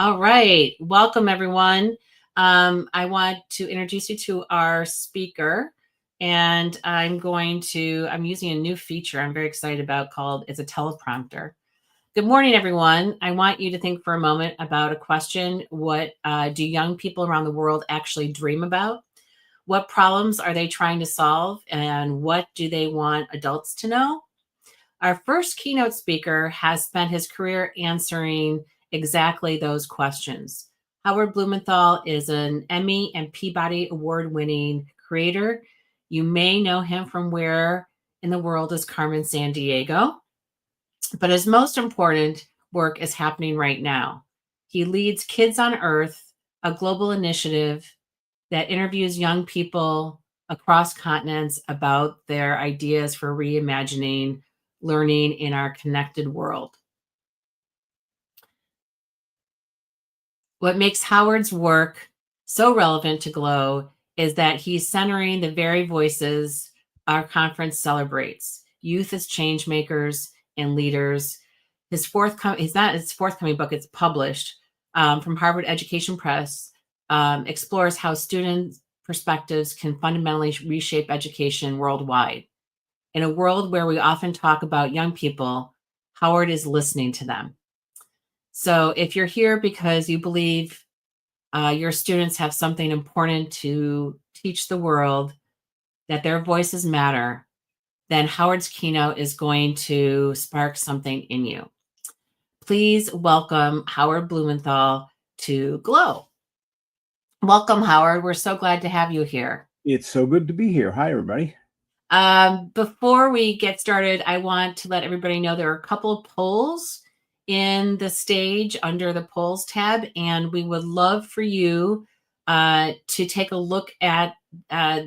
All right. Welcome, everyone. I want to introduce you to our speaker, and I'm using a new feature I'm very excited about called it's a teleprompter. Good morning, everyone. I want you to think for a moment about a question. What do young people around the world actually dream about? What problems are they trying to solve? And what do they want adults to know? Our first keynote speaker has spent his career answering exactly those questions. Howard Blumenthal is an Emmy and Peabody Award winning creator. You may know him from Where in the World Is Carmen Sandiego, but his most important work is happening right now. He leads Kids on Earth, a global initiative that interviews young people across continents about their ideas for reimagining learning in our connected world. What makes Howard's work so relevant to Glow is that he's centering the very voices our conference celebrates: youth as change makers and leaders. His forthcoming book, it's published from Harvard Education Press, explores how student perspectives can fundamentally reshape education worldwide. In a world where we often talk about young people, Howard is listening to them. So if you're here because you believe your students have something important to teach the world, that their voices matter, then Howard's keynote is going to spark something in you. Please welcome Howard Blumenthal to Glow. Welcome, Howard. We're so glad to have you here. It's so good to be here. Hi, everybody. Before we get started, I want to let everybody know there are a couple of polls in the stage under the polls tab, and we would love for you to take a look at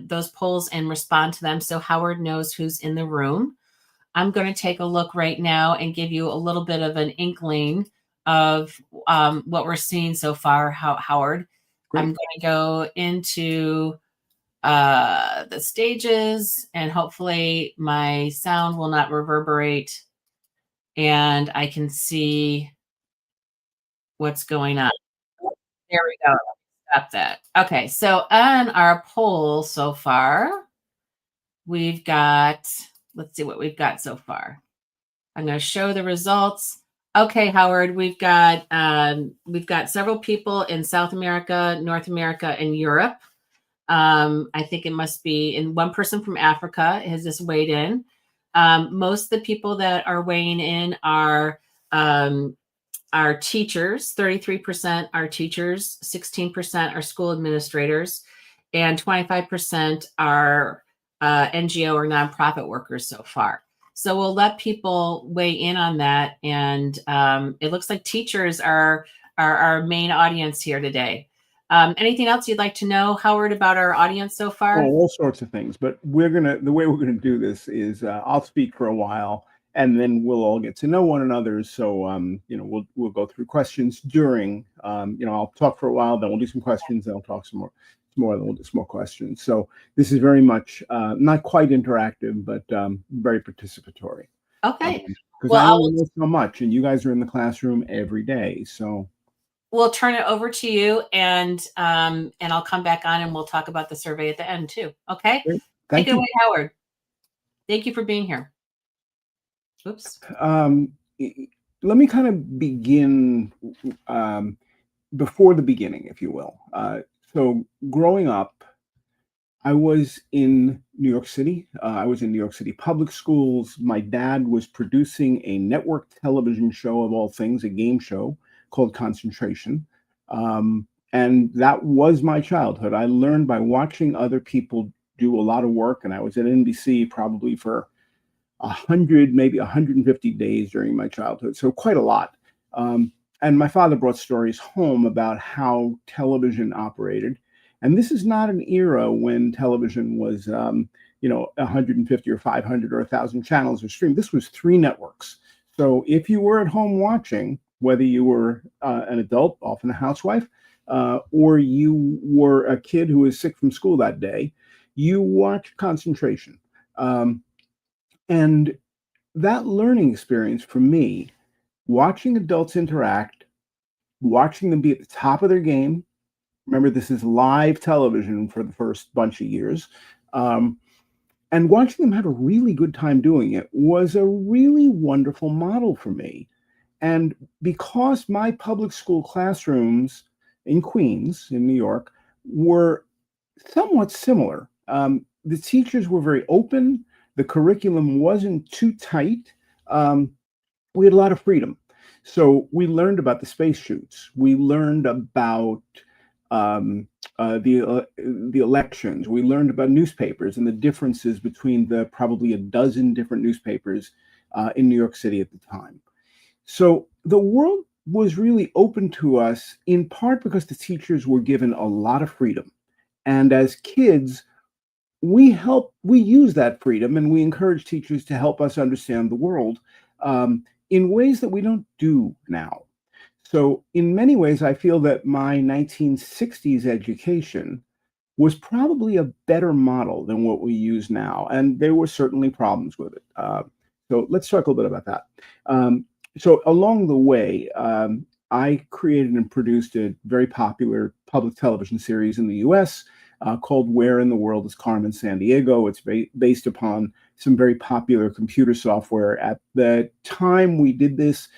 those polls and respond to them so Howard knows who's in the room. I'm going to take a look right now and give you a little bit of an inkling of what we're seeing so far, Howard. Great. I'm going to go into the stages, and hopefully my sound will not reverberate and I can see what's going on. There we go. Stop that. Okay, so on our poll so far, we've got, let's see what we've got so far. I'm going to show the results. Okay, Howard, we've got several people in South America, North America, and Europe. I think it must be, and one person from Africa has just weighed in. Most of the people that are weighing in are teachers. 33% are teachers, 16% are school administrators, and 25% are NGO or nonprofit workers so far. So we'll let people weigh in on that. And it looks like teachers are our main audience here today. Anything else you'd like to know, Howard, about our audience so far? Oh, all sorts of things. But the way we're gonna do this is I'll speak for a while, and then we'll all get to know one another. So we'll go through questions during. I'll talk for a while, then we'll do some questions, then I'll talk some more, then we'll do some more questions. So this is very much not quite interactive, but very participatory. Okay. Because I only know so much, and you guys are in the classroom every day, so. We'll turn it over to you, and I'll come back on and we'll talk about the survey at the end too. Okay. Great. Take it away, Howard. Thank you for being here. Oops. Let me kind of begin before the beginning, if you will. So growing up, I was in New York City. I was in New York City public schools. My dad was producing a network television show, of all things, a game show called Concentration. And that was my childhood. I learned by watching other people do a lot of work, and I was at NBC probably for 100, maybe 150 days during my childhood, so quite a lot. And my father brought stories home about how television operated. And this is not an era when television was, 150 or 500 or 1,000 channels or streamed. This was 3 networks. So if you were at home watching, whether you were an adult, often a housewife, or you were a kid who was sick from school that day, you watched Concentration. And that learning experience for me, watching adults interact watching them be at the top of their game. Remember, this is live television for the first bunch of years. And watching them have a really good time doing it was a really wonderful model for me. And because my public school classrooms in Queens, in New York, were somewhat similar, the teachers were very open. The curriculum wasn't too tight. We had a lot of freedom. So we learned about the space shoots. We learned about um, the elections. We learned about newspapers and the differences between the probably a dozen different newspapers in New York City at the time. So the world was really open to us in part because the teachers were given a lot of freedom. And as kids, we use that freedom and we encourage teachers to help us understand the world in ways that we don't do now. So in many ways, I feel that my 1960s education was probably a better model than what we use now. And there were certainly problems with it. So let's talk a little bit about that. So along the way, I created and produced a very popular public television series in the US called Where in the World Is Carmen Sandiego. It's based upon some very popular computer software. At the time we did this,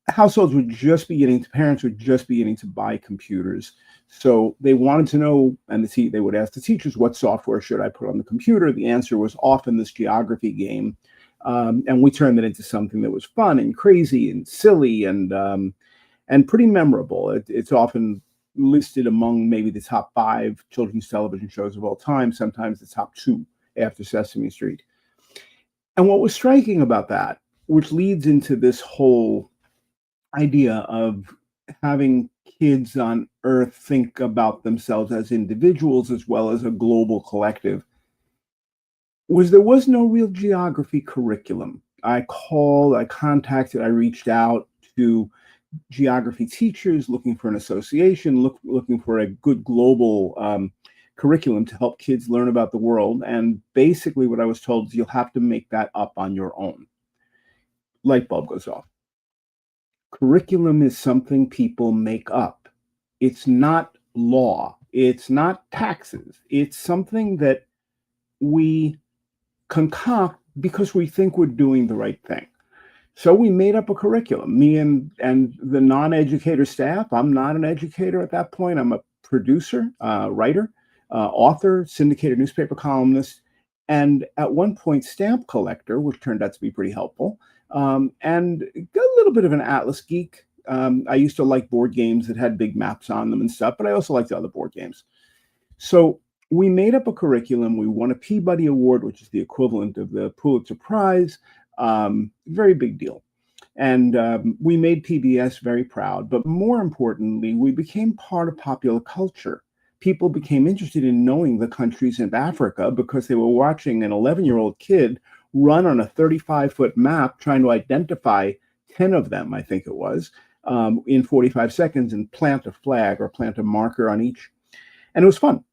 households were just beginning, parents were just beginning to buy computers. So they wanted to know, and they would ask the teachers, what software should I put on the computer? The answer was often this geography game. And we turned it into something that was fun and crazy and silly and pretty memorable. It's often listed among maybe the top 5 children's television shows of all time, sometimes the top 2 after Sesame Street. And what was striking about that, which leads into this whole idea of having kids on Earth think about themselves as individuals as well as a global collective, was there was no real geography curriculum. I contacted, I reached out to geography teachers looking for an association, looking for a good global curriculum to help kids learn about the world. And basically what I was told is you'll have to make that up on your own. Light bulb goes off. Curriculum is something people make up. It's not law. It's not taxes. It's something that we concoct because we think we're doing the right thing. So we made up a curriculum, me and the non-educator staff. I'm not an educator at that point. I'm a producer, writer, author, syndicated newspaper columnist, and at one point stamp collector, which turned out to be pretty helpful, and a little bit of an atlas geek. I used to like board games that had big maps on them and stuff, but I also liked other board games. So we made up a curriculum. We won a Peabody Award, which is the equivalent of the Pulitzer Prize. Very big deal. And we made PBS very proud. But more importantly, we became part of popular culture. People became interested in knowing the countries in Africa because they were watching an 11-year-old kid run on a 35-foot map trying to identify 10 of them, I think it was, in 45 seconds and plant a flag or plant a marker on each. And it was fun.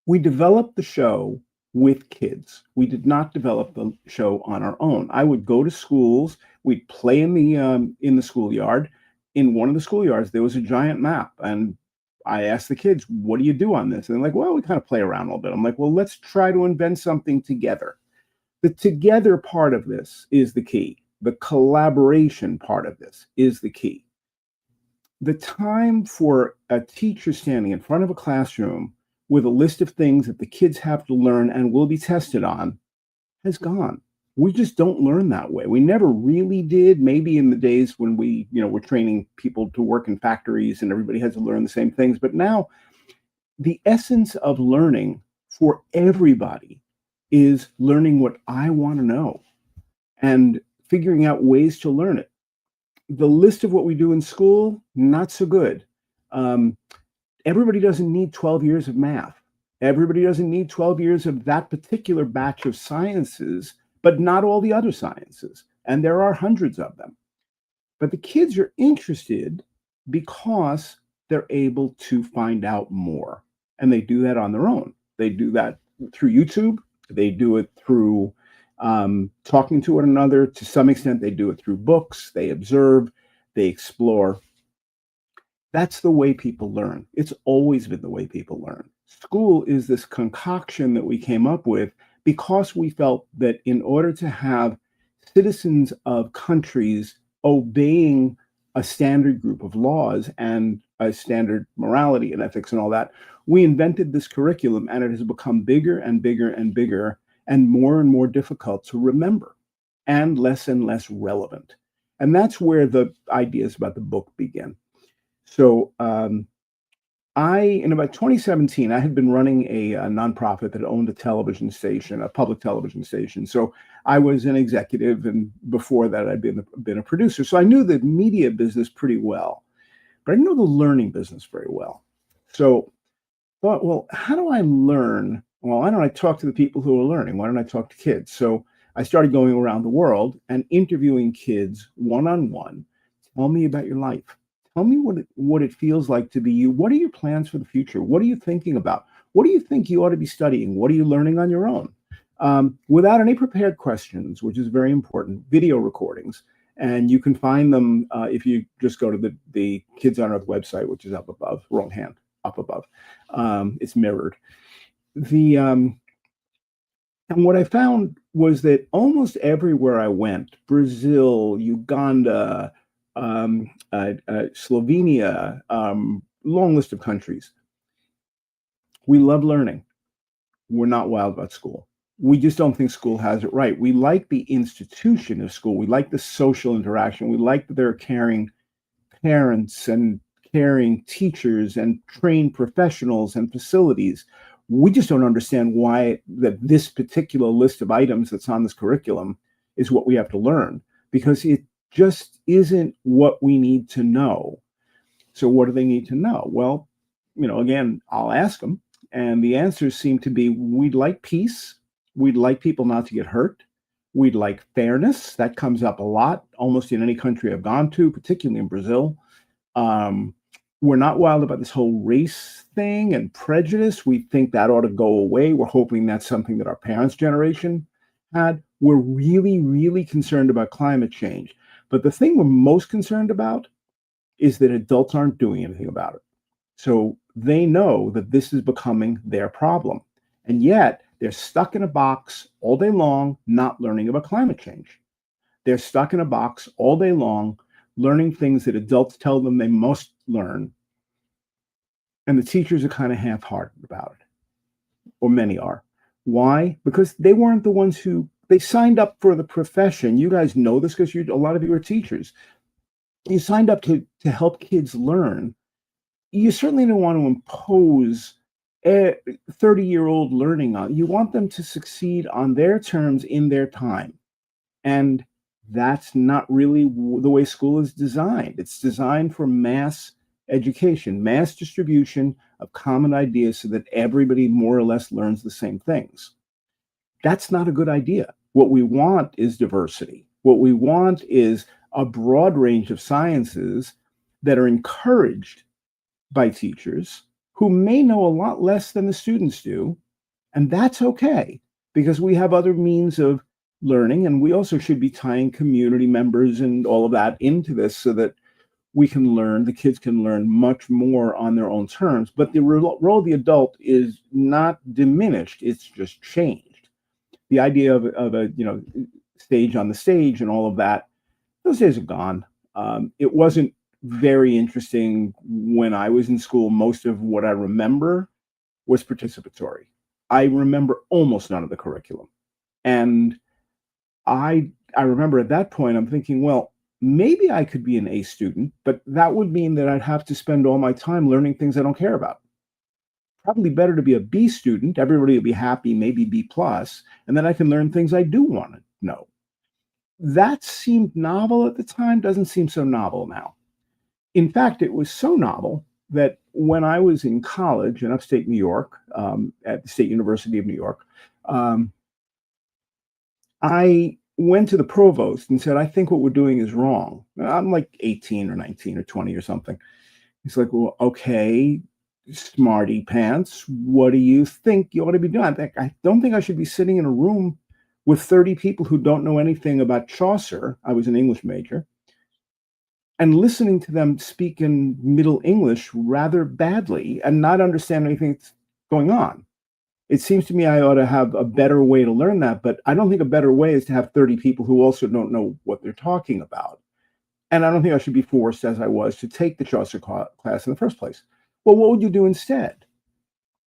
We developed the show with kids. We did not develop the show on our own. I would go to schools. We'd play in the schoolyard. In one of the schoolyards, there was a giant map, and I asked the kids, "What do you do on this?" And they're like, "Well, we kind of play around a little bit." I'm like, "Well, let's try to invent something together." The together part of this is the key. The collaboration part of this is the key. The time for a teacher standing in front of a classroom with a list of things that the kids have to learn and will be tested on has gone. We just don't learn that way. We never really did. Maybe in the days when we're training people to work in factories and everybody has to learn the same things. But now the essence of learning for everybody is learning what I want to know and figuring out ways to learn it. The list of what we do in school, not so good. Everybody doesn't need 12 years of math. Everybody doesn't need 12 years of that particular batch of sciences, but not all the other sciences. And there are hundreds of them. But the kids are interested because they're able to find out more. And they do that on their own. They do that through YouTube. They do it through talking to one another. To some extent, they do it through books. They observe, they explore. That's the way people learn. It's always been the way people learn. School is this concoction that we came up with because we felt that in order to have citizens of countries obeying a standard group of laws and a standard morality and ethics and all that, we invented this curriculum, and it has become bigger and bigger and bigger and more difficult to remember and less relevant. And that's where the ideas about the book begin. So in about 2017, I had been running a nonprofit that owned a television station, a public television station. So I was an executive, and before that, I'd been a producer. So I knew the media business pretty well, but I didn't know the learning business very well. So I thought, well, how do I learn? Well, why don't I talk to the people who are learning? Why don't I talk to kids? So I started going around the world and interviewing kids one-on-one. Tell me about your life. Tell me what it feels like to be you. What are your plans for the future? What are you thinking about? What do you think you ought to be studying? What are you learning on your own? Without any prepared questions, which is very important, video recordings. And you can find them if you just go to the Kids on Earth website, which is up above, wrong hand, up above. It's mirrored. And what I found was that almost everywhere I went, Brazil, Uganda, Slovenia, long list of countries. We love learning. We're not wild about school. We just don't think school has it right. We like the institution of school. We like the social interaction. We like that there are caring parents and caring teachers and trained professionals and facilities. We just don't understand why that this particular list of items that's on this curriculum is what we have to learn, because it just isn't what we need to know. So what do they need to know? Well, again, I'll ask them, and the answers seem to be, we'd like peace. We'd like people not to get hurt. We'd like fairness. That comes up a lot, almost in any country I've gone to, particularly in Brazil. We're not wild about this whole race thing and prejudice. We think that ought to go away. We're hoping that's something that our parents' generation had. We're really concerned about climate change. But the thing we're most concerned about is that adults aren't doing anything about it. So they know that this is becoming their problem. And yet they're stuck in a box all day long, not learning about climate change. They're stuck in a box all day long, learning things that adults tell them they must learn. And the teachers are kind of half-hearted about it, or many are. Why? Because they weren't the ones they signed up for the profession. You guys know this because a lot of you are teachers. You signed up to help kids learn. You certainly don't want to impose 30-year-old learning on. You want them to succeed on their terms in their time. And that's not really the way school is designed. It's designed for mass education, mass distribution of common ideas so that everybody more or less learns the same things. That's not a good idea. What we want is diversity. What we want is a broad range of sciences that are encouraged by teachers who may know a lot less than the students do. And that's okay, because we have other means of learning, and we also should be tying community members and all of that into this so that the kids can learn much more on their own terms. But the role of the adult is not diminished, it's just changed. The idea of a stage on the stage and all of that, those days are gone. It wasn't very interesting when I was in school. Most of what I remember was participatory. I remember almost none of the curriculum. And I remember at that point, I'm thinking, well, maybe I could be an A student, but that would mean that I'd have to spend all my time learning things I don't care about. Probably better to be a B student. Everybody will be happy, maybe B plus, and then I can learn things I do want to know. That seemed novel at the time, doesn't seem so novel now. In fact, it was so novel that when I was in college in upstate New York, at the State University of New York, I went to the provost and said, I think what we're doing is wrong. I'm like 18 or 19 or 20 or something. He's like, well, okay, smarty pants, what do you think you ought to be doing? I don't think I should be sitting in a room with 30 people who don't know anything about Chaucer. I was an English major. and listening to them speak in Middle English rather badly and not understand anything that's going on. It seems to me I ought to have a better way to learn that, but I don't think a better way is to have 30 people who also don't know what they're talking about. And I don't think I should be forced, as I was, to take the Chaucer class in the first place. Well, what would you do instead?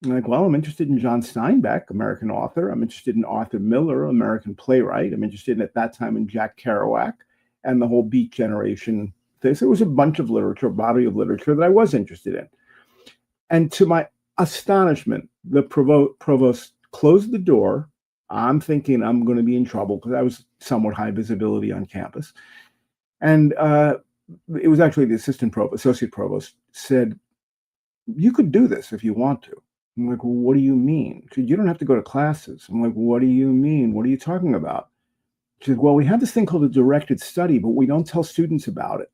I'm like, well, I'm interested in John Steinbeck, American author. I'm interested in Arthur Miller, American playwright. I'm interested in, at that time, in Jack Kerouac and the whole Beat Generation thing. So there was a bunch of literature, a body of literature that I was interested in. And to my astonishment, the provost closed the door. I'm thinking I'm going to be in trouble because I was somewhat high visibility on campus. And it was actually the associate provost said, you could do this if you want to. I'm like, well, what do you mean? She said, you don't have to go to classes. I'm like, what do you mean? What are you talking about? She said, well, we have this thing called a directed study, but we don't tell students about it.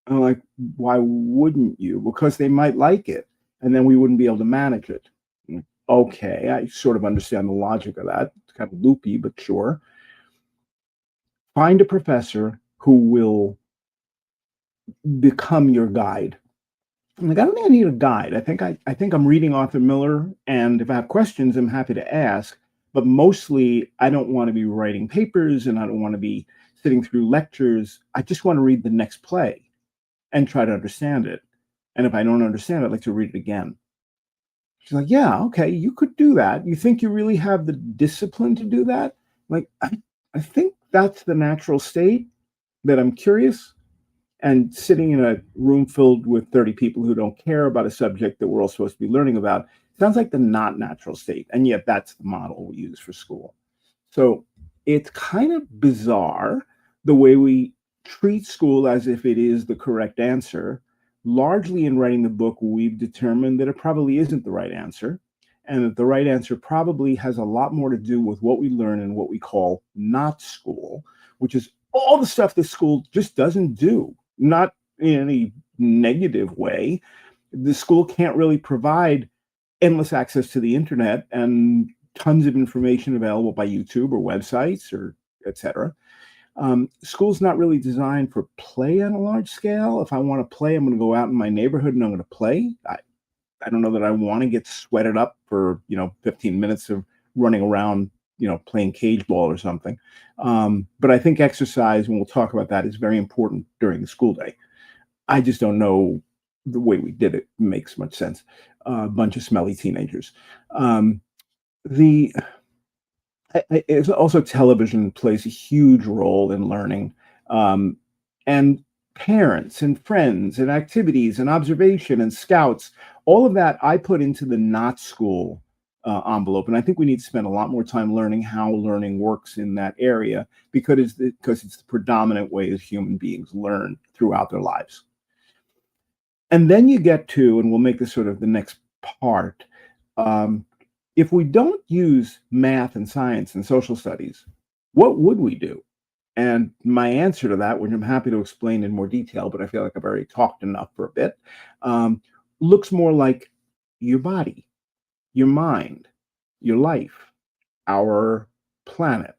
I'm like, why wouldn't you? Because they might like it, and then we wouldn't be able to manage it. Like, okay, I sort of understand the logic of that. It's kind of loopy, but sure. Find a professor who will become your guide. I'm like, I don't think I need a guide. I think I'm reading Arthur Miller, and if I have questions, I'm happy to ask. But mostly, I don't want to be writing papers, and I don't want to be sitting through lectures. I just want to read the next play and try to understand it. And if I don't understand it, I'd like to read it again. She's like, yeah, okay, you could do that. You think you really have the discipline to do that? Like, I think that's the natural state, that I'm curious. And sitting in a room filled with 30 people who don't care about a subject that we're all supposed to be learning about sounds like the not natural state. And yet that's the model we use for school. So it's kind of bizarre the way we treat school as if it is the correct answer. Largely in writing the book, we've determined that it probably isn't the right answer, and that the right answer probably has a lot more to do with what we learn in what we call not school, which is all the stuff that school just doesn't do. Not in any negative way. The school can't really provide endless access to the internet and tons of information available by YouTube or websites or etc. School's not really designed for play on a large scale. If I want to play, I'm going to go out in my neighborhood and I'm going to play. I don't know that I want to get sweated up for 15 minutes of running around playing cage ball or something. But I think exercise, and we'll talk about that, is very important during the school day. I just don't know the way we did it makes much sense. A bunch of smelly teenagers. It's also television plays a huge role in learning. And parents and friends and activities and observation and scouts, all of that I put into the not school envelope. And I think we need to spend a lot more time learning how learning works in that area, because it's the predominant way that human beings learn throughout their lives. And then you get to, and we'll make this sort of the next part, if we don't use math and science and social studies, what would we do? And my answer to that, which I'm happy to explain in more detail, but I feel like I've already talked enough for a bit, looks more like your body, your mind, your life, our planet,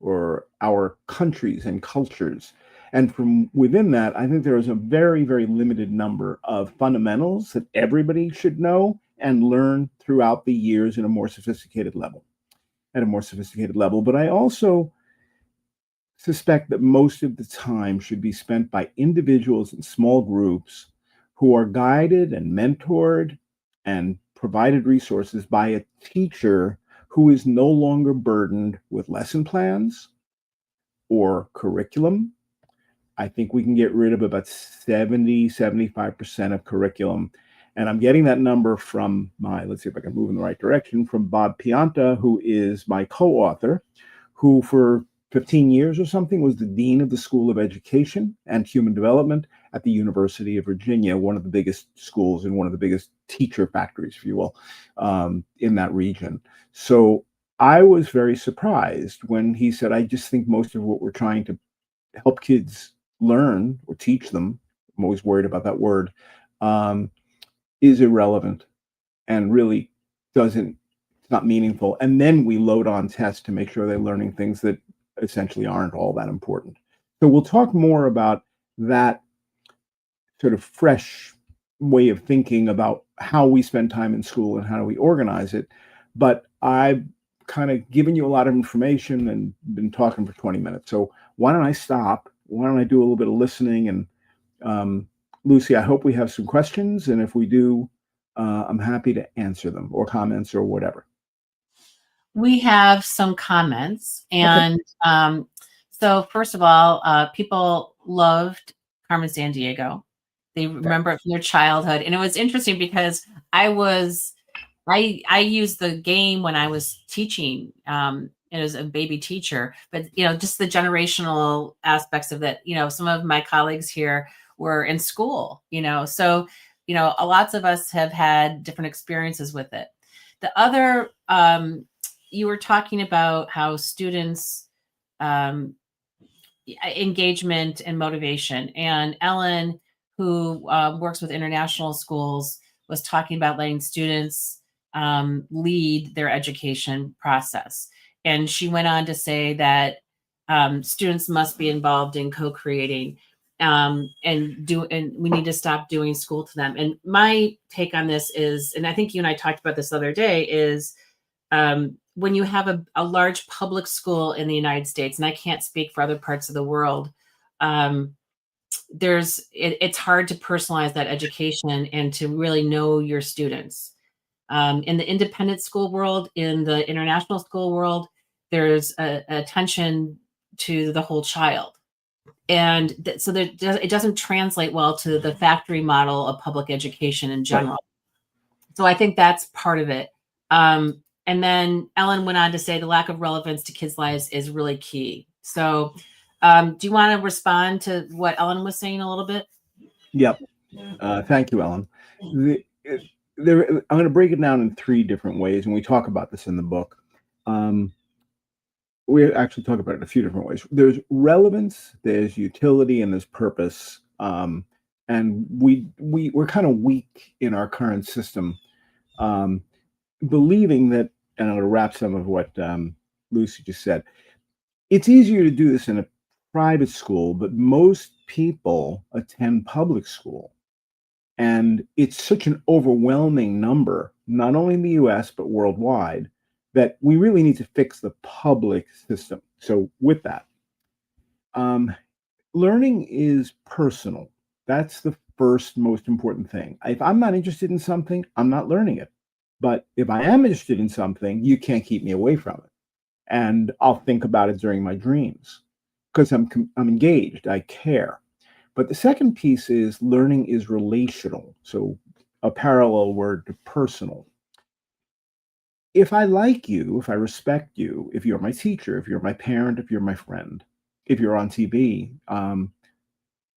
or our countries and cultures. And from within that, I think there is a very, very limited number of fundamentals that everybody should know and learn throughout the years at a more sophisticated level. But I also suspect that most of the time should be spent by individuals in small groups who are guided and mentored and provided resources by a teacher who is no longer burdened with lesson plans or curriculum. I think we can get rid of about 75% of curriculum. And I'm getting that number from let's see if I can move in the right direction, from Bob Pianta, who is my co-author, who for 15 years or something was the dean of the School of Education and Human Development at the University of Virginia, one of the biggest schools and one of the biggest teacher factories, if you will, in that region. So I was very surprised when he said, I just think most of what we're trying to help kids learn or teach them, I'm always worried about that word, is irrelevant and really it's not meaningful. And then we load on tests to make sure they're learning things that essentially aren't all that important. So we'll talk more about that sort of fresh way of thinking about how we spend time in school and how do we organize it. But I've kind of given you a lot of information and been talking for 20 minutes. So why don't I stop? Why don't I do a little bit of listening? And Lucy, I hope we have some questions. And if we do, I'm happy to answer them, or comments or whatever. We have some comments. And Okay. so first of all, people loved Carmen Sandiego. They remember it from their childhood. And it was interesting because I used the game when I was teaching, as a baby teacher, but just the generational aspects of it. Some of my colleagues here were in school, so lots of us have had different experiences with it. The other, you were talking about how students, engagement and motivation, and Ellen, who works with international schools, was talking about letting students lead their education process. And she went on to say that students must be involved in co-creating, and we need to stop doing school to them. And my take on this is, and I think you and I talked about this the other day, is when you have a large public school in the United States, and I can't speak for other parts of the world, it's hard to personalize that education and to really know your students. In the independent school world, in the international school world, there's a attention to the whole child. And so it doesn't translate well to the factory model of public education in general. Right. So I think that's part of it. And then Ellen went on to say the lack of relevance to kids' lives is really key. So do you want to respond to what Ellen was saying a little bit? Yep. Thank you, Ellen. I'm going to break it down in 3 different ways, and we talk about this in the book. We actually talk about it in a few different ways. There's relevance, there's utility, and there's purpose. And we're kind of weak in our current system, believing that, and I'm going to wrap some of what Lucy just said. It's easier to do this in a private school, but most people attend public school. And it's such an overwhelming number, not only in the US, but worldwide, that we really need to fix the public system. So with that, learning is personal. That's the first most important thing. If I'm not interested in something, I'm not learning it. But if I am interested in something, you can't keep me away from it. And I'll think about it during my dreams because I'm engaged, I care. But the second piece is learning is relational. So a parallel word to personal. If I like you, if I respect you, if you're my teacher, if you're my parent, if you're my friend, if you're on TV,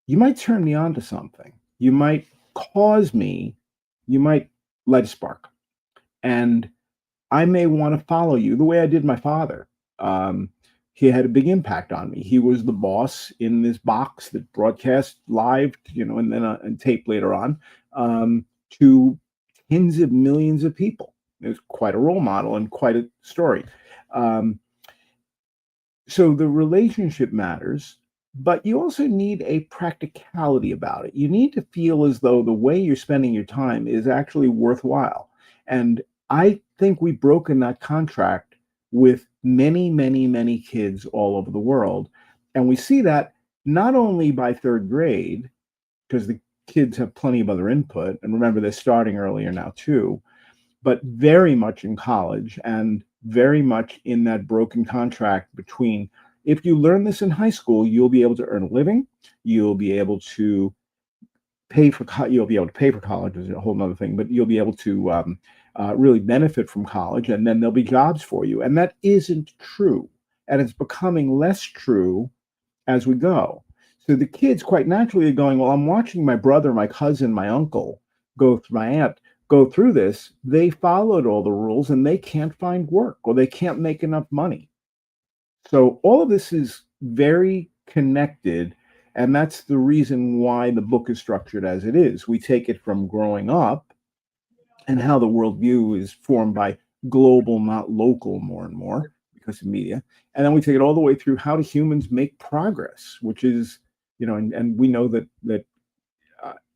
you might turn me on to something. You might you might light a spark. And I may want to follow you the way I did my father. He had a big impact on me. He was the boss in this box that broadcast live, and then on tape later on, to tens of millions of people. It was quite a role model and quite a story. So the relationship matters, but you also need a practicality about it. You need to feel as though the way you're spending your time is actually worthwhile. And I think we've broken that contract with many, many, many kids all over the world. And we see that not only by 3rd grade, because the kids have plenty of other input, and remember, they're starting earlier now too, but very much in college and very much in that broken contract between, if you learn this in high school, you'll be able to earn a living, you'll be able to pay for college is a whole nother thing, but you'll be able to really benefit from college, and then there'll be jobs for you. And that isn't true. And it's becoming less true as we go. So the kids quite naturally are going, well, I'm watching my brother, my cousin, my uncle, my aunt go through this. They followed all the rules and they can't find work, or they can't make enough money. So all of this is very connected. And that's the reason why the book is structured as it is. We take it from growing up and how the worldview is formed by global, not local, more and more because of media. And then we take it all the way through how do humans make progress, which is, and we know that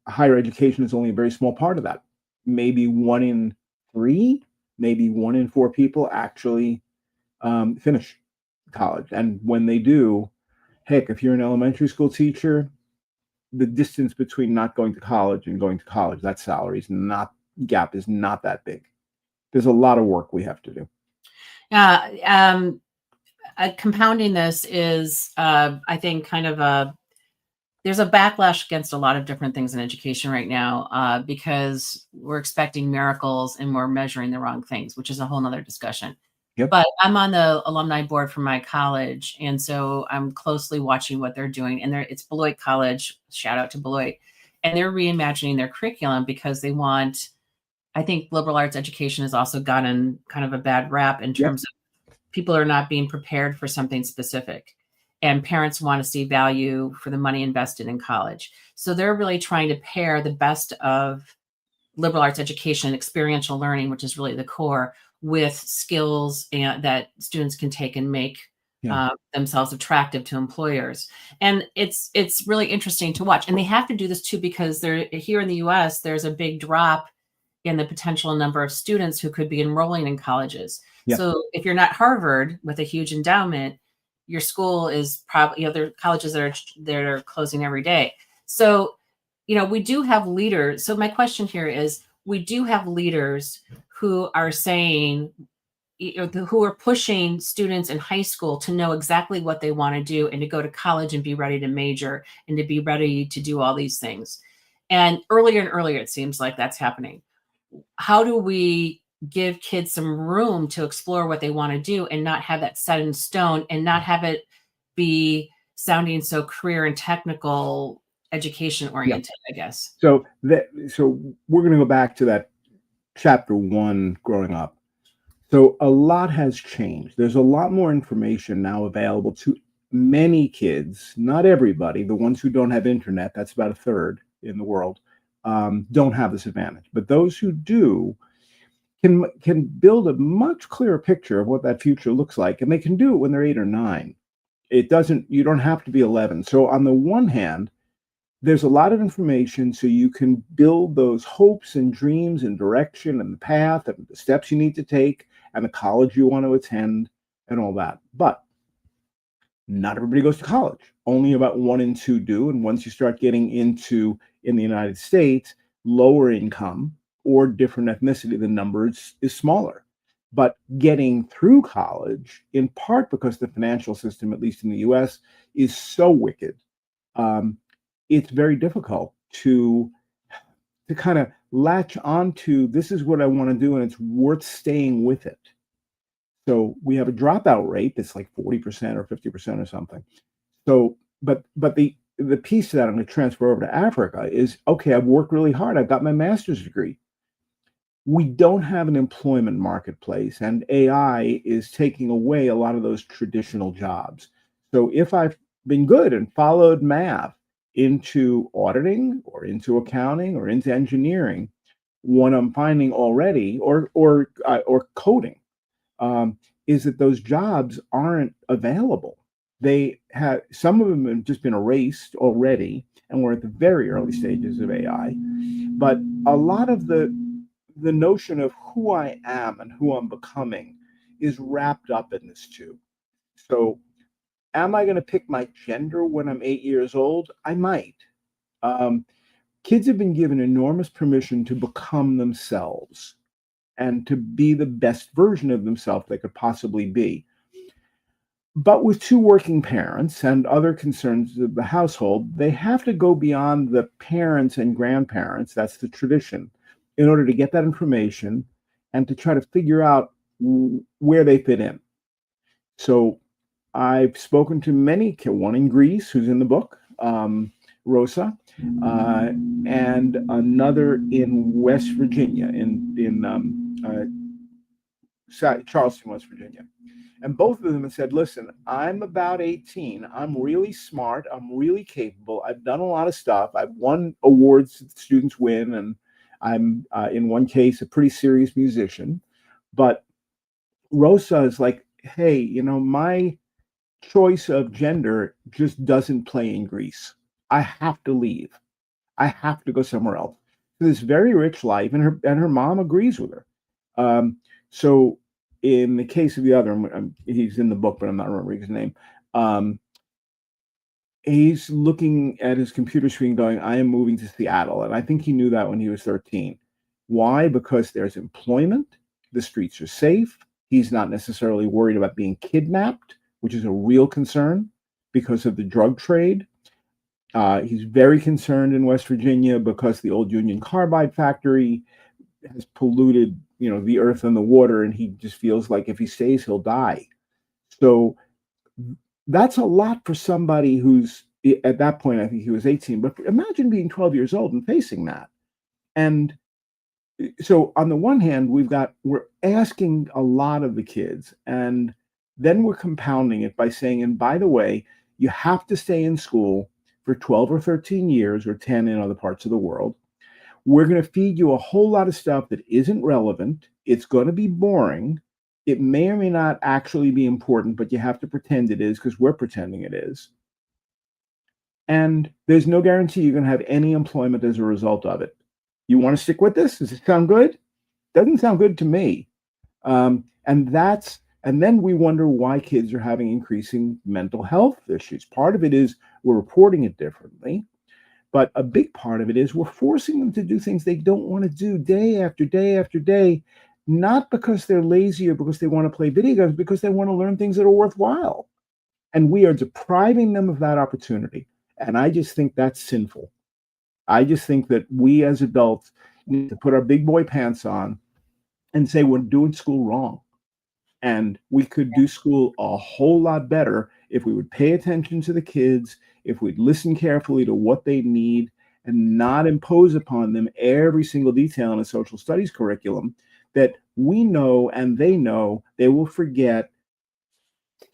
higher education is only a very small part of that. Maybe 1 in 3, maybe 1 in 4 people actually finish college. And when they do, heck, if you're an elementary school teacher, the distance between not going to college and going to college, that salary is not, gap is not that big. There's a lot of work we have to do. Yeah. Compounding this is, I think, there's a backlash against a lot of different things in education right now, because we're expecting miracles and we're measuring the wrong things, which is a whole nother discussion. Yep. But I'm on the alumni board for my college, and so I'm closely watching what they're doing. And it's Beloit College, shout out to Beloit, and they're reimagining their curriculum because they want, I think liberal arts education has also gotten kind of a bad rap in terms of people are not being prepared for something specific. And parents want to see value for the money invested in college. So they're really trying to pair the best of liberal arts education, experiential learning, which is really the core, with skills that students can take and make themselves attractive to employers. And it's really interesting to watch. And they have to do this too, because here in the US, there's a big drop in the potential number of students who could be enrolling in colleges. Yeah. So if you're not Harvard with a huge endowment, your school is probably, there are colleges that are closing every day. So, we do have leaders. So my question here is, we do have leaders who are saying, who are pushing students in high school to know exactly what they want to do and to go to college and be ready to major and to be ready to do all these things. And earlier, it seems like that's happening. How do we give kids some room to explore what they want to do and not have that set in stone and not have it be sounding so career and technical education oriented, I guess? So we're going to go back to that chapter 1, growing up. So a lot has changed. There's a lot more information now available to many kids, not everybody. The ones who don't have internet, that's about a third in the world, don't have this advantage. But those who do can build a much clearer picture of what that future looks like, and they can do it when they're 8 or 9. You don't have to be 11. So on the one hand, there's a lot of information, so you can build those hopes and dreams and direction and the path and the steps you need to take and the college you want to attend and all that. But not everybody goes to college. Only about 1 in 2 do. And once you start getting into, in the United States, lower income or different ethnicity, the number is smaller. But getting through college, in part because the financial system, at least in the US, is so wicked, it's very difficult to kind of latch onto, this is what I want to do, and it's worth staying with it. So we have a dropout rate that's like 40% or 50% or something. So, but the piece that I'm going to transfer over to Africa is, okay, I've worked really hard. I've got my master's degree. We don't have an employment marketplace, and AI is taking away a lot of those traditional jobs. So if I've been good and followed math into auditing or into accounting or into engineering, what I'm finding already, or coding, is that those jobs aren't available. They have, some of them have just been erased already, and we're at the very early stages of AI. But a lot of the notion of who I am and who I'm becoming is wrapped up in this too. So am I going to pick my gender when I'm 8 years old? I might. Kids have been given enormous permission to become themselves and to be the best version of themselves they could possibly be. But with 2 working parents and other concerns of the household, they have to go beyond the parents and grandparents, that's the tradition, in order to get that information and to try to figure out where they fit in. So I've spoken to many, one in Greece who's in the book, Rosa, and another in West Virginia, in Charleston, West Virginia. And both of them have said, listen, I'm about 18. I'm really smart. I'm really capable. I've done a lot of stuff. I've won awards that students win. And I'm, in one case, a pretty serious musician. But Rosa is like, hey, my choice of gender just doesn't play in Greece. I have to leave. I have to go somewhere else to this very rich life, and her mom agrees with her. So in the case of the other, he's in the book, but I'm not remembering his name. He's looking at his computer screen going, I am moving to Seattle. And I think he knew that when he was 13. Why? Because there's employment. The streets are safe. He's not necessarily worried about being kidnapped, which is a real concern because of the drug trade. He's very concerned in West Virginia because the old Union Carbide factory has polluted, the earth and the water, and he just feels like if he stays, he'll die. So that's a lot for somebody who's, at that point, I think he was 18, but imagine being 12 years old and facing that. And so on the one hand, we're asking a lot of the kids, and then we're compounding it by saying, and by the way, you have to stay in school for 12 or 13 years or 10 in other parts of the world. We're going to feed you a whole lot of stuff that isn't relevant. It's going to be boring. It may or may not actually be important, but you have to pretend it is because we're pretending it is. And there's no guarantee you're going to have any employment as a result of it. You want to stick with this? Does it sound good? Doesn't sound good to me. And then we wonder why kids are having increasing mental health issues. Part of it is we're reporting it differently, but a big part of it is we're forcing them to do things they don't want to do day after day after day, not because they're lazy or because they want to play video games, because they want to learn things that are worthwhile. And we are depriving them of that opportunity. And I just think that's sinful. I just think that we as adults need to put our big boy pants on and say we're doing school wrong. And we could do school a whole lot better if we would pay attention to the kids, if we'd listen carefully to what they need and not impose upon them every single detail in a social studies curriculum that we know and they know they will forget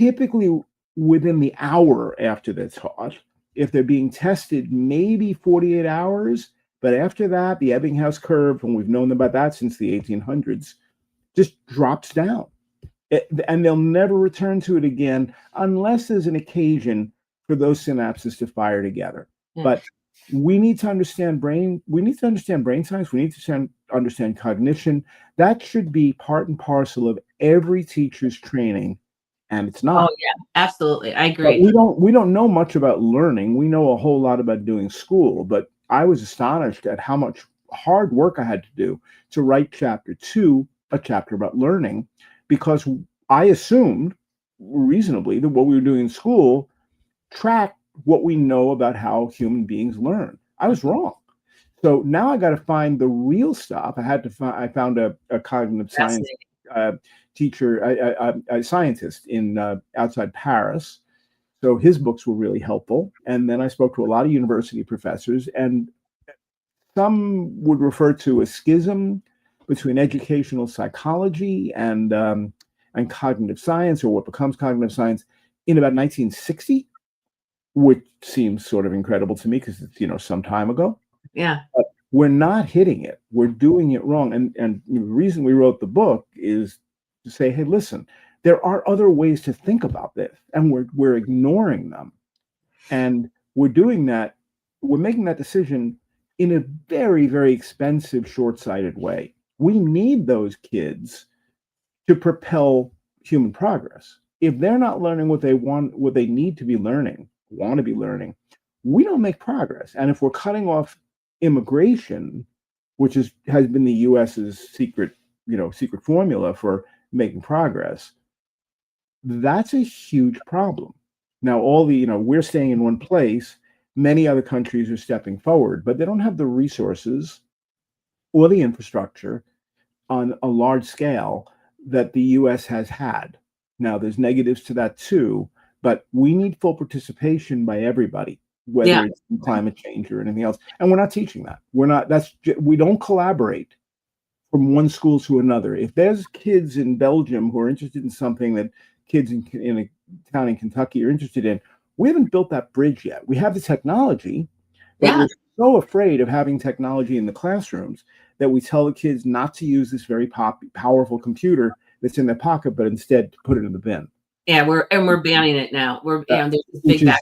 typically within the hour after they're taught. If they're being tested, maybe 48 hours. But after that, the Ebbinghaus curve, and we've known about that since the 1800s, just drops down. And they'll never return to it again unless there's an occasion for those synapses to fire together. Yeah. But we need to understand brain. We need to understand brain science. We need to understand cognition. That should be part and parcel of every teacher's training. And it's not. Oh, yeah, absolutely. I agree. But we don't know much about learning. We know a whole lot about doing school, but I was astonished at how much hard work I had to do to write chapter 2, a chapter about learning, because I assumed reasonably that what we were doing in school tracked what we know about how human beings learn. I was wrong. So now I got to find the real stuff. I found a cognitive science teacher, a scientist in outside Paris. So his books were really helpful. And then I spoke to a lot of university professors, and some would refer to a schism between educational psychology and cognitive science, or what becomes cognitive science, in about 1960, which seems sort of incredible to me because it's some time ago. Yeah. But we're not hitting it. We're doing it wrong. And the reason we wrote the book is to say, hey, listen, there are other ways to think about this, and we're ignoring them. And we're doing that, we're making that decision in a very, very expensive, short-sighted way. We need those kids to propel human progress. If they're not learning what they want, what they need to be learning, want to be learning, we don't make progress. And if we're cutting off immigration, which has been the US's secret formula for making progress, that's a huge problem. Now, we're staying in one place. Many other countries are stepping forward, but they don't have the resources or the infrastructure on a large scale that the US has had. Now, there's negatives to that too, but we need full participation by everybody, whether it's climate change or anything else. And we're not teaching that. We don't collaborate from one school to another. If there's kids in Belgium who are interested in something that kids in a town in Kentucky are interested in, we haven't built that bridge yet. We have the technology, but we're so afraid of having technology in the classrooms that we tell the kids not to use this very powerful computer that's in their pocket, but instead to put it in the bin. Yeah, we're banning it now. There's this big backlash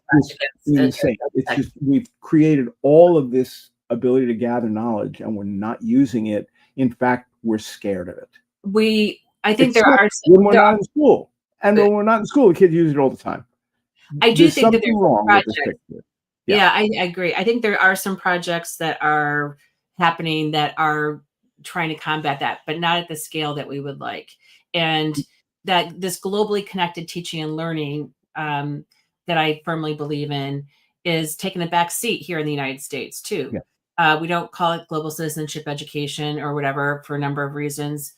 against insane. It's just we've created all of this ability to gather knowledge and we're not using it. In fact, we're scared of it. I think there Except are when we're there not in school. And are, when we're not in school, the kids use it all the time. I do There's think that something there's some wrong with this projects. picture. Yeah. Yeah, I agree. I think there are some projects that are happening that are trying to combat that, but not at the scale that we would like. And that this globally connected teaching and learning that I firmly believe in is taking a back seat here in the United States too. We don't call it global citizenship education or whatever for a number of reasons.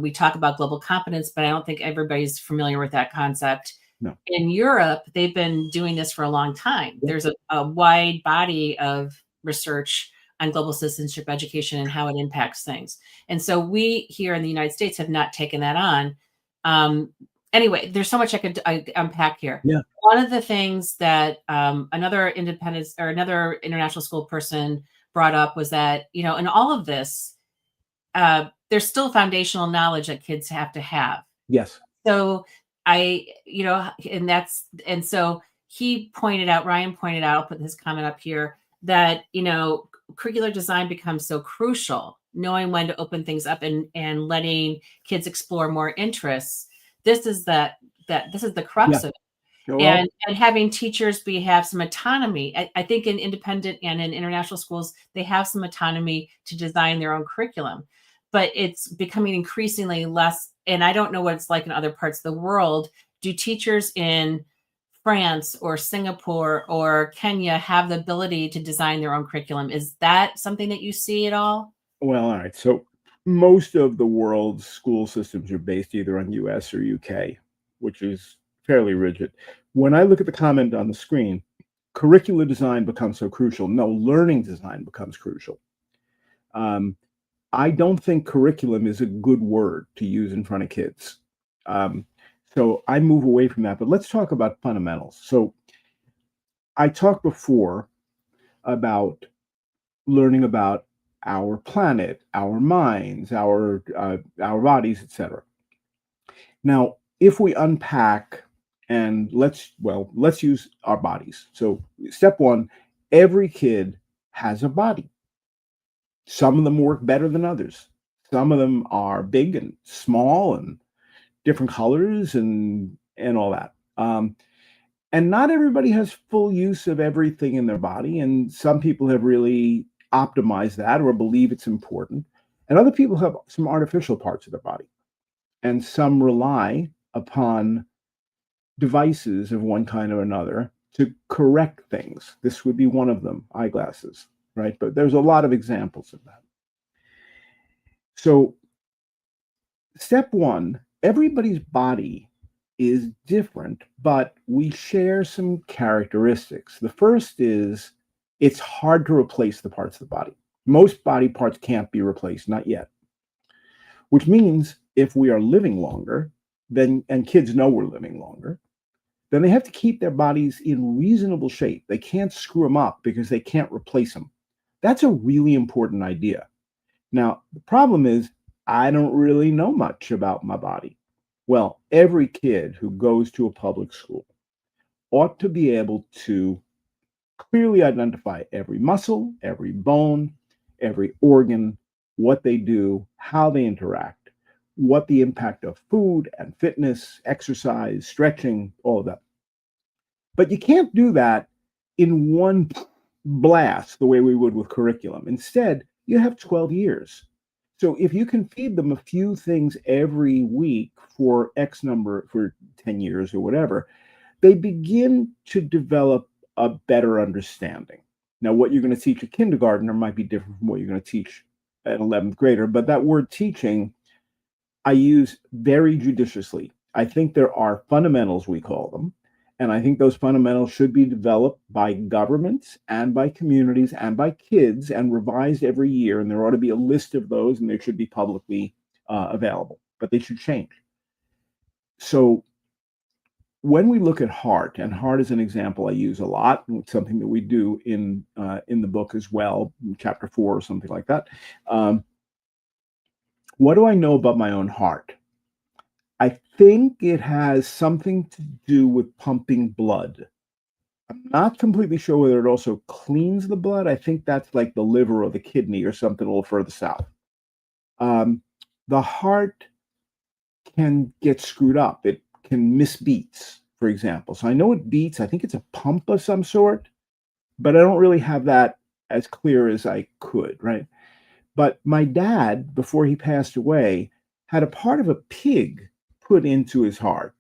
We talk about global competence, but I don't think everybody's familiar with that concept. No. In Europe, they've been doing this for a long time. There's a wide body of research on global citizenship education and how it impacts things. And so we here in the United States have not taken that on. Anyway, there's so much I could unpack here. Yeah. One of the things that another independence or another international school person brought up was that, you know, in all of this, there's still foundational knowledge that kids have to have. Yes. So and so Ryan pointed out, I'll put his comment up here, that, you know, curricular design becomes so crucial, knowing when to open things up and letting kids explore more interests. This is the crux of it. And having teachers have some autonomy. I think in independent and in international schools, they have some autonomy to design their own curriculum, but it's becoming increasingly less. And I don't know what it's like in other parts of the world. Do teachers in France or Singapore or Kenya have the ability to design their own curriculum? Is that something that you see at all? Well, all right. So most of the world's school systems are based either on US or UK, which is fairly rigid. When I look at the comment on the screen, curricular design becomes so crucial. No, learning design becomes crucial. I don't think curriculum is a good word to use in front of kids. So I move away from that, but let's talk about fundamentals. So I talked before about learning about our planet, our minds, our bodies, etc. Now, if we unpack and let's use our bodies. So step one, every kid has a body. Some of them work better than others. Some of them are big and small and different colors and all that. And not everybody has full use of everything in their body. And some people have really optimized that or believe it's important. And other people have some artificial parts of their body. And some rely upon devices of one kind or another to correct things. This would be one of them, eyeglasses, right? But there's a lot of examples of that. So step one, everybody's body is different, but we share some characteristics. The first is it's hard to replace the parts of the body. Most body parts can't be replaced, not yet. Which means if we are living longer, and kids know we're living longer, then they have to keep their bodies in reasonable shape. They can't screw them up because they can't replace them. That's a really important idea. Now, the problem is I don't really know much about my body. Well, every kid who goes to a public school ought to be able to clearly identify every muscle, every bone, every organ, what they do, how they interact, what the impact of food and fitness, exercise, stretching, all of that. But you can't do that in one blast the way we would with curriculum. Instead, you have 12 years. So if you can feed them a few things every week for X number, for 10 years or whatever, they begin to develop a better understanding. Now, what you're going to teach a kindergartner might be different from what you're going to teach an 11th grader, but that word teaching, I use very judiciously. I think there are fundamentals, we call them, and I think those fundamentals should be developed by governments and by communities and by kids and revised every year. And there ought to be a list of those, and they should be publicly available, but they should change. So when we look at heart, and heart is an example I use a lot, and it's something that we do in the book as well, chapter 4 or something like that. What do I know about my own heart? I think it has something to do with pumping blood. I'm not completely sure whether it also cleans the blood. I think that's like the liver or the kidney or something a little further south. Um, the heart can get screwed up. It can miss beats, for example. So I know it beats. I think it's a pump of some sort, but I don't really have that as clear as I could, right? But my dad, before he passed away, had a part of a pig put into his heart,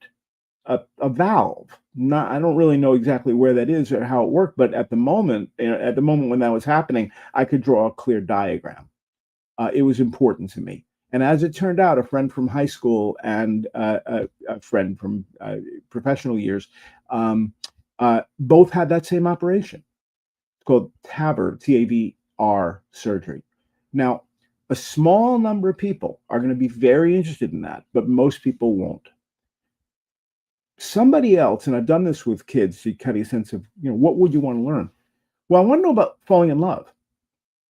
a valve. Not, I don't really know exactly where that is or how it worked, but at the moment when that was happening, I could draw a clear diagram. It was important to me. And as it turned out, a friend from high school and a friend from professional years both had that same operation. It's called TAVR, TAVR surgery. Now, a small number of people are going to be very interested in that, but most people won't. Somebody else, and I've done this with kids to kind of get a sense of, what would you want to learn? Well, I want to know about falling in love.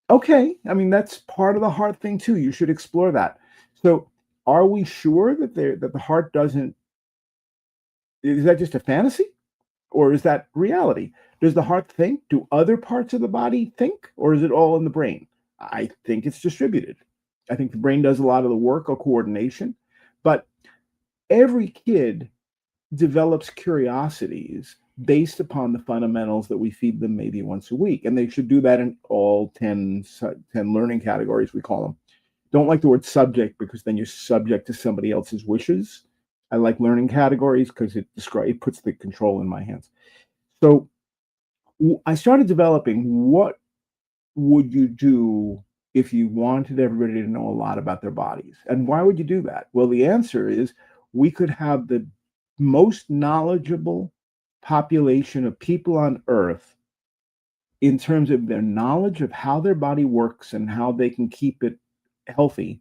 Okay, I mean, that's part of the heart thing too. You should explore that. So, are we sure that the heart doesn't? Is that just a fantasy, or is that reality? Does the heart think? Do other parts of the body think, or is it all in the brain? I think it's distributed. I think the brain does a lot of the work of coordination, but every kid develops curiosities based upon the fundamentals that we feed them maybe once a week. And they should do that in all 10 learning categories, we call them. Don't like the word subject because then you're subject to somebody else's wishes. I like learning categories because it puts the control in my hands. So I started developing, what would you do if you wanted everybody to know a lot about their bodies? And why would you do that? Well, the answer is we could have the most knowledgeable population of people on Earth in terms of their knowledge of how their body works and how they can keep it healthy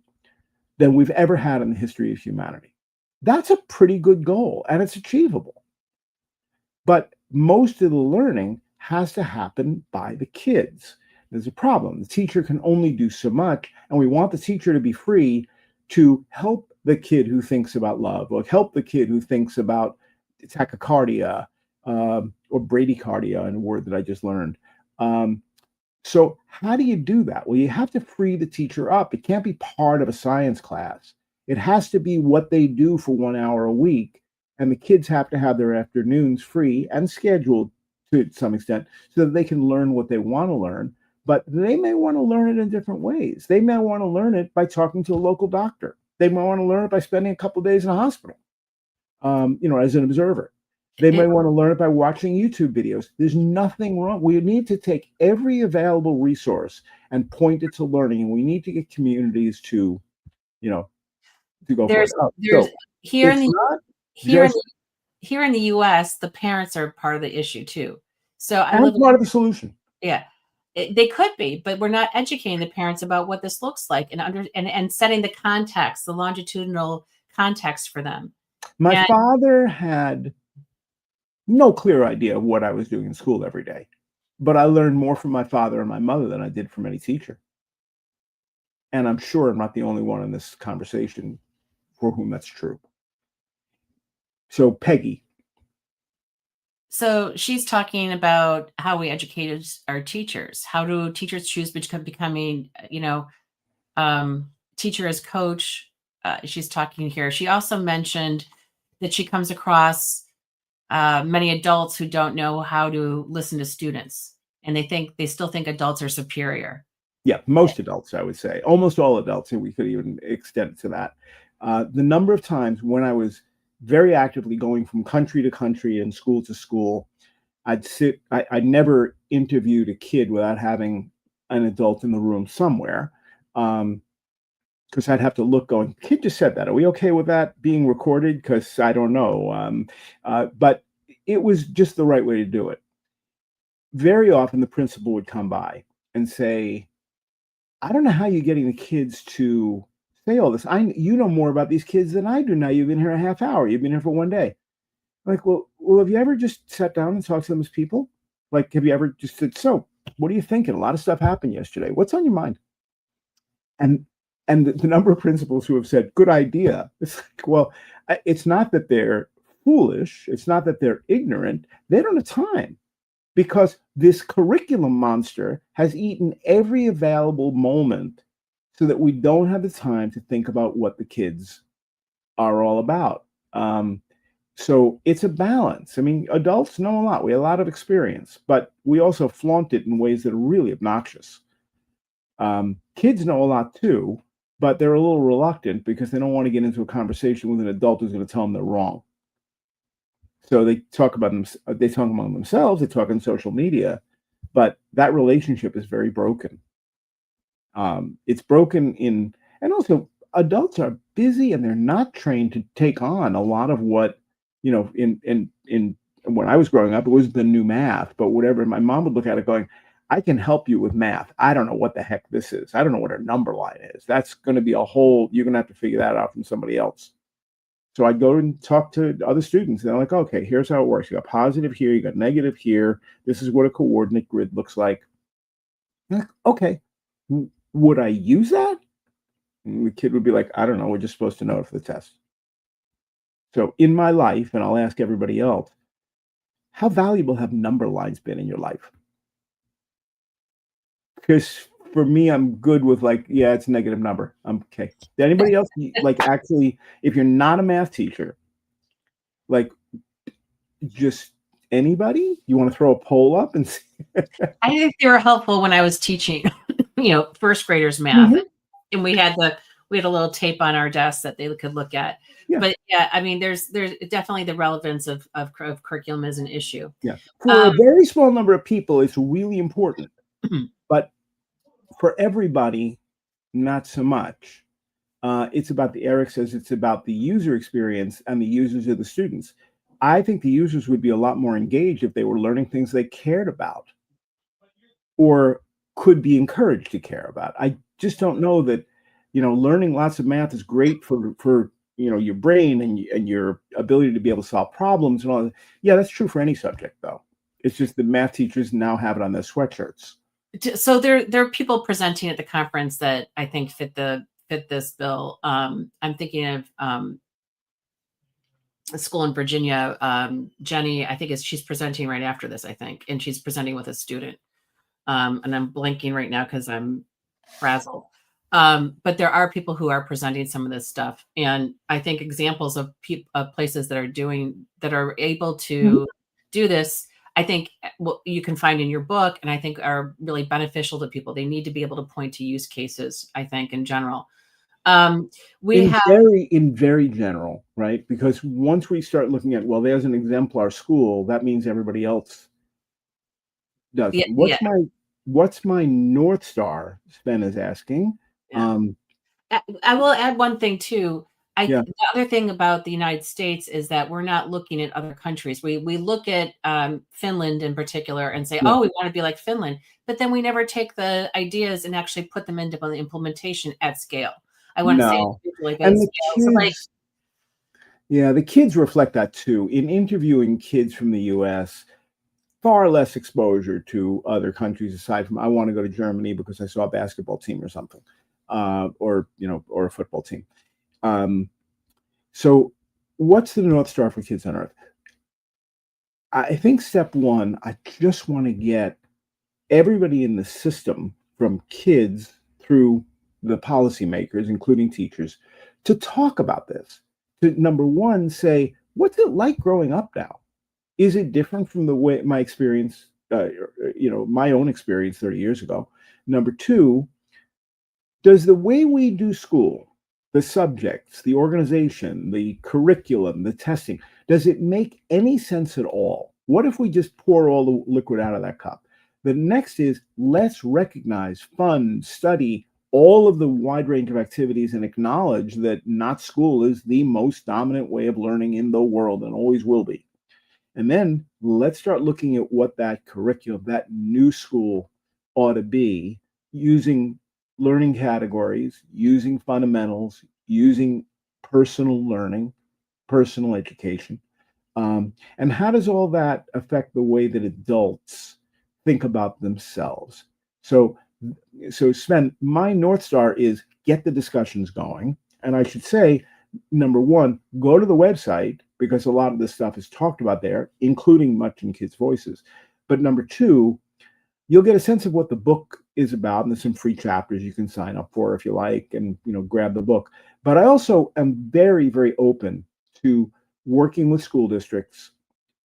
than we've ever had in the history of humanity. That's a pretty good goal, and it's achievable. But most of the learning has to happen by the kids. There's a problem. The teacher can only do so much, and we want the teacher to be free to help the kid who thinks about love, or help the kid who thinks about tachycardia or bradycardia, in a word that I just learned. So how do you do that? Well, you have to free the teacher up. It can't be part of a science class. It has to be what they do for 1 hour a week. And the kids have to have their afternoons free and scheduled to some extent so that they can learn what they want to learn. But they may want to learn it in different ways. They may want to learn it by talking to a local doctor. They might want to learn it by spending a couple of days in a hospital, as an observer. They may want to learn it by watching YouTube videos. There's nothing wrong. We need to take every available resource and point it to learning, and we need to get communities to, to go for it. There's here in it's the not here in just the here in the US, the parents are part of the issue too. So I and live part of the solution. Yeah, they could be, but we're not educating the parents about what this looks like and setting the context, the longitudinal context for them. My And father had no clear idea of what I was doing in school every day, but I learned more from my father and my mother than I did from any teacher. And I'm sure I'm not the only one in this conversation for whom that's true. So, Peggy. so she's talking about how we educate our teachers. How do teachers choose becoming, teacher as coach? She's talking here. She also mentioned that she comes across many adults who don't know how to listen to students, and they still think adults are superior. Yeah, most adults, I would say, almost all adults, and we could even extend it to that. The number of times when I was very actively going from country to country and school to school, I never interviewed a kid without having an adult in the room somewhere. Because I'd have to look going, kid just said that. Are we okay with that being recorded? Because I don't know. But it was just the right way to do it. Very often the principal would come by and say, I don't know how you're getting the kids to say all this. You know more about these kids than I do now. You've been here a half hour. You've been here for one day. I'm like, well, have you ever just sat down and talked to them as people? Like, have you ever just said, so what are you thinking? A lot of stuff happened yesterday. What's on your mind? And the number of principals who have said, good idea. It's like, well, it's not that they're foolish. It's not that they're ignorant. They don't have time. because this curriculum monster has eaten every available moment so that we don't have the time to think about what the kids are all about. So it's a balance. I mean, adults know a lot. We have a lot of experience, but we also flaunt it in ways that are really obnoxious. Kids know a lot too, but they're a little reluctant because they don't want to get into a conversation with an adult who's going to tell them they're wrong. So they talk about them. They talk among themselves. They talk on social media, but that relationship is very broken. It's broken in, and also adults are busy and they're not trained to take on a lot of what, in when I was growing up, it was the new math, but whatever. My mom would look at it going, I can help you with math. I don't know what the heck this is. I don't know what a number line is. That's going to be a whole, you're going to have to figure that out from somebody else. So I'd go and talk to other students. And they're like, okay, here's how it works. You got positive here, you got negative here. This is what a coordinate grid looks like. Like, okay, would I use that? And the kid would be like, I don't know. We're just supposed to know it for the test. So in my life, and I'll ask everybody else, how valuable have number lines been in your life? Because for me, I'm good with like, yeah, it's a negative number. I'm okay. Did anybody else like actually, if you're not a math teacher, like just anybody, you want to throw a poll up and see? I think they were helpful when I was teaching, first graders math, Mhm. and we had a little tape on our desk that they could look at. Yeah. But yeah, I mean, there's definitely the relevance of curriculum as an issue. Yeah. For a very small number of people, it's really important. But for everybody, not so much. It's about Eric says it's about the user experience, and the users are the students. I think the users would be a lot more engaged if they were learning things they cared about or could be encouraged to care about. I just don't know that, learning lots of math is great for your brain and your ability to be able to solve problems and all that. Yeah, that's true for any subject, though. It's just the math teachers now have it on their sweatshirts. So there are people presenting at the conference that I think fit this bill. I'm thinking of a school in Virginia. Jenny, I think she's presenting right after this, I think, and she's presenting with a student. And I'm blanking right now because I'm frazzled. But there are people who are presenting some of this stuff, and I think examples of places that are able to do this, I think you can find in your book, and I think are really beneficial to people. They need to be able to point to use cases, I think, in general. In very general, right? Because once we start looking at, well, there's an exemplar school, that means everybody else does. Yeah. What's my North Star? Sven is asking. Yeah. I will add one thing too. The other thing about the United States is that we're not looking at other countries. We look at Finland in particular and say, oh, we want to be like Finland, but then we never take the ideas and actually put them into the implementation at scale. I want to say individually, but and at scale. Kids, the kids reflect that too. In interviewing kids from the U.S., far less exposure to other countries aside from I want to go to Germany because I saw a basketball team or something, or a football team. So what's the North Star for Kids on Earth? I think step one, I just want to get everybody in the system, from kids through the policymakers, including teachers, to talk about this. To, number one, say, what's it like growing up now? Is it different from the way my experience, my own experience 30 years ago? Number two, does the way we do school, the subjects, the organization, the curriculum, the testing, does it make any sense at all? What if we just pour all the liquid out of that cup? The next is, let's recognize, fund, study all of the wide range of activities and acknowledge that not school is the most dominant way of learning in the world and always will be. And then let's start looking at what that curriculum, that new school ought to be, using learning categories, using fundamentals, using personal learning, personal education. And how does all that affect the way that adults think about themselves? So Sven, my North Star is get the discussions going. And I should say, number one, go to the website, because a lot of this stuff is talked about there, including much in kids' voices. But number two, you'll get a sense of what the book is about, and there's some free chapters you can sign up for if you like, and grab the book. But I also am very, very open to working with school districts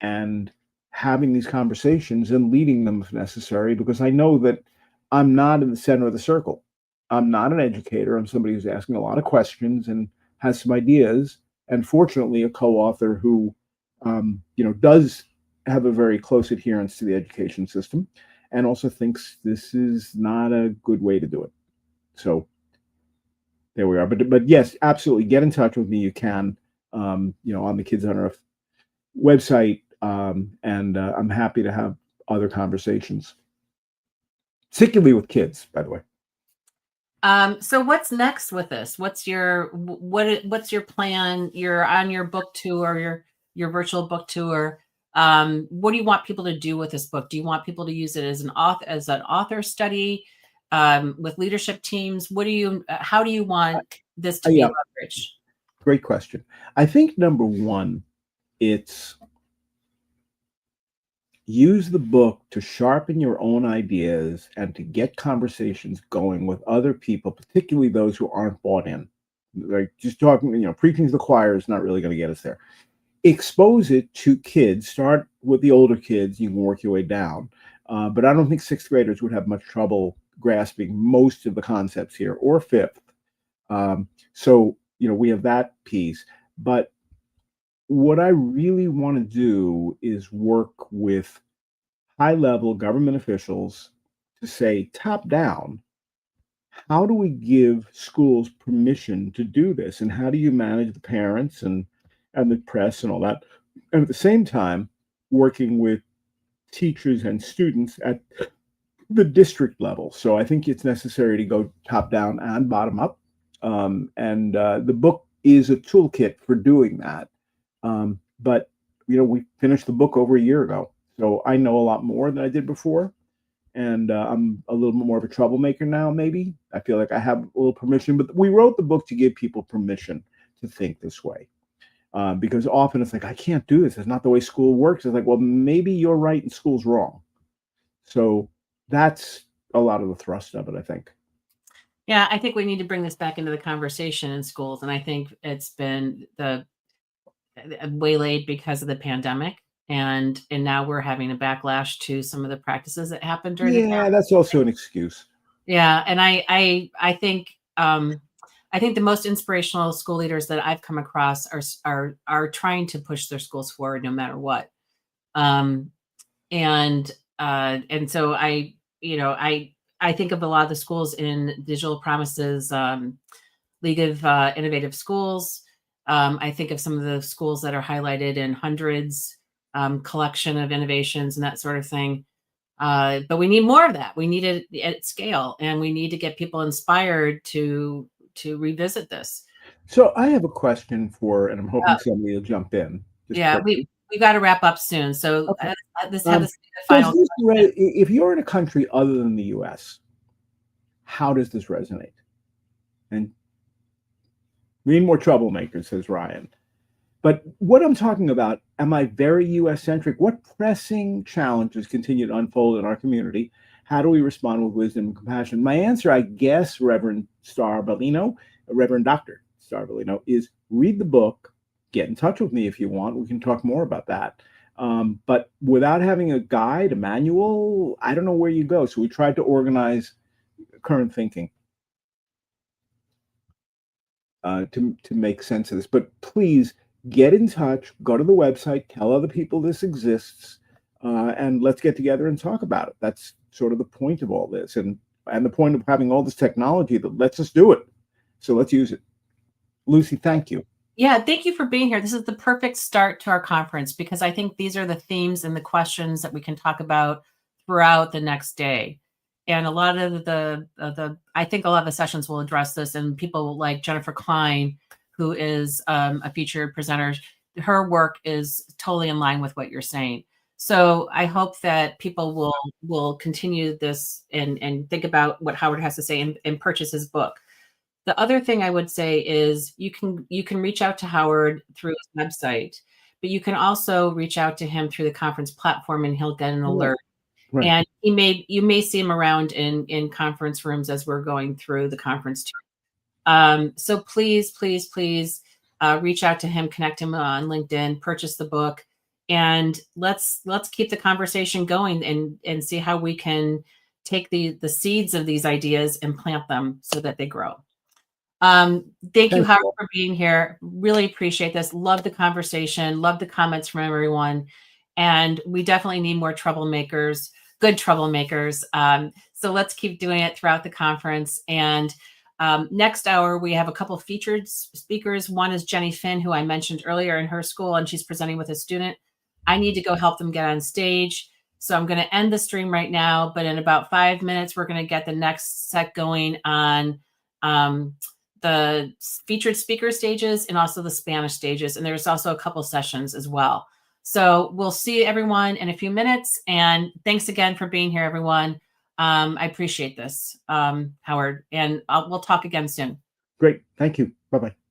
and having these conversations and leading them if necessary, because I know that I'm not in the center of the circle. I'm not an educator. I'm somebody who's asking a lot of questions and has some ideas, and fortunately, a co-author who, does have a very close adherence to the education system, and also thinks this is not a good way to do it. So there we are. But yes, absolutely, get in touch with me. You can, on the Kids on Earth website, and I'm happy to have other conversations, particularly with kids, by the way. So what's next with this? What's your plan? You're on your book tour, your virtual book tour. What do you want people to do with this book? Do you want people to use it as an author study, with leadership teams? How do you want this to be leveraged? Great question. I think number one, it's use the book to sharpen your own ideas and to get conversations going with other people, particularly those who aren't bought in. Like just talking, preaching to the choir is not really going to get us there. Expose it to kids. Start with the older kids. You can work your way down. But I don't think sixth graders would have much trouble grasping most of the concepts here, or fifth. So, we have that piece. But what I really want to do is work with high-level government officials to say, top down, how do we give schools permission to do this? And how do you manage the parents and the press and all that? And at the same time, working with teachers and students at the district level. So I think it's necessary to go top down and bottom up. And the book is a toolkit for doing that. But we finished the book over a year ago, so I know a lot more than I did before, and I'm a little bit more of a troublemaker now. Maybe I feel like I have a little permission, but we wrote the book to give people permission to think this way, because often it's like, I can't do this. It's not the way school works. It's like, well, maybe you're right and school's wrong. So that's a lot of the thrust of it, I think. Yeah, I think we need to bring this back into the conversation in schools, and I think it's been waylaid because of the pandemic, and now we're having a backlash to some of the practices that happened during the pandemic. That's also an excuse. Yeah, and I think the most inspirational school leaders that I've come across are trying to push their schools forward no matter what. And so I think of a lot of the schools in Digital Promises League of Innovative Schools. I think of some of the schools that are highlighted in Hundreds collection of innovations and that sort of thing. But we need more of that. We need it at scale, and we need to get people inspired to revisit this. So I have a question and I'm hoping somebody will jump in. We got to wrap up soon. So okay. This has the final. If you're in a country other than the U.S., how does this resonate? And we need more troublemakers, says Ryan. But what I'm talking about, am I very U.S. centric? What pressing challenges continue to unfold in our community? How do we respond with wisdom and compassion? My answer, I guess, Reverend Dr. Starbellino, is read the book, get in touch with me if you want. We can talk more about that. But without having a guide, a manual, I don't know where you go. So we tried to organize current thinking to make sense of this. But please get in touch, go to the website, tell other people this exists, and let's get together and talk about it. That's sort of the point of all this, and the point of having all this technology that lets us do it. So let's use it. Lucy, thank you. Yeah, thank you for being here. This is the perfect start to our conference, because I think these are the themes and the questions that we can talk about throughout the next day. And a lot of I think a lot of the sessions will address this, and people like Jennifer Klein, who is a featured presenter, her work is totally in line with what you're saying. So I hope that people will continue this and think about what Howard has to say and purchase his book. The other thing I would say is you can reach out to Howard through his website, but you can also reach out to him through the conference platform, and he'll get an alert Right. And you may see him around in conference rooms as we're going through the conference too. So please, please, please reach out to him, connect him on LinkedIn, purchase the book, and let's keep the conversation going and see how we can take the seeds of these ideas and plant them so that they grow. Thank you, Howard, for being here. Really appreciate this. Love the conversation. Love the comments from everyone. And we definitely need more troublemakers, good troublemakers. So let's keep doing it throughout the conference. And next hour, we have a couple featured speakers. One is Jenny Finn, who I mentioned earlier in her school, and she's presenting with a student. I need to go help them get on stage. So I'm going to end the stream right now. But in about 5 minutes, we're going to get the next set going on the featured speaker stages and also the Spanish stages. And there's also a couple sessions as well. So we'll see everyone in a few minutes. And thanks again for being here, everyone. I appreciate this, Howard. And we'll talk again soon. Great. Thank you. Bye-bye.